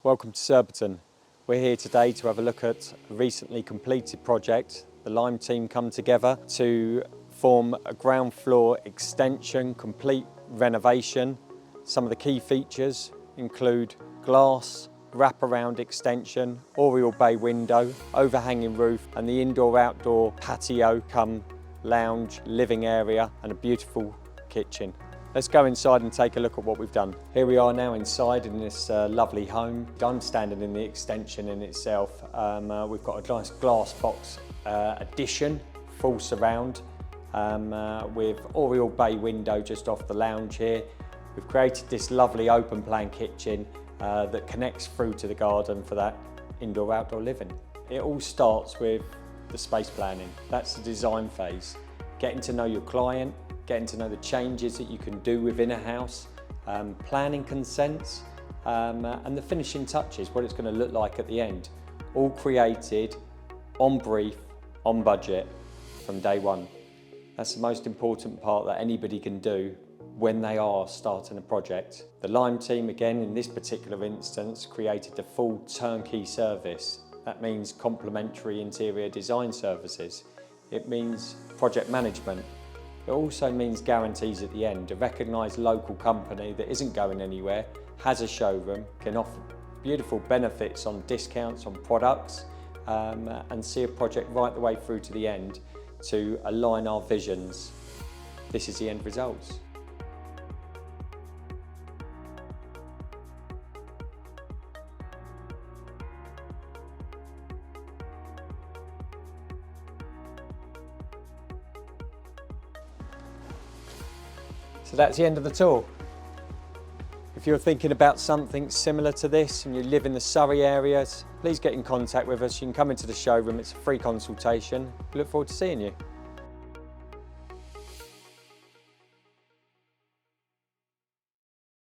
Welcome to Surbiton. We're here today to have a look at a recently completed project. The Lime team come together to form a ground floor extension, complete renovation. Some of the key features include glass, wraparound extension, Oriole bay window, overhanging roof and the indoor-outdoor patio come lounge, living area and a beautiful kitchen. Let's go inside and take a look at what we've done. Here we are now inside in this lovely home. I'm standing in the extension in itself. We've got a nice glass box addition, full surround, with Oriole bay window just off the lounge here. We've created this lovely open plan kitchen that connects through to the garden for that indoor-outdoor living. It all starts with the space planning. That's the design phase. Getting to know your client, getting to know the changes that you can do within a house, planning consents, and the finishing touches, what it's going to look like at the end. All created on brief, on budget, from day one. That's the most important part that anybody can do when they are starting a project. The Lime team, again, in this particular instance, created a full turnkey service. That means complimentary interior design services. It means project management. It also means guarantees at the end. A recognised local company that isn't going anywhere, has a showroom, can offer beautiful benefits on discounts on products, and see a project right the way through to the end to align our visions. This is the end results. So that's the end of the tour. If you're thinking about something similar to this and you live in the Surrey areas, please get in contact with us. You can come into the showroom, it's a free consultation. We look forward to seeing you.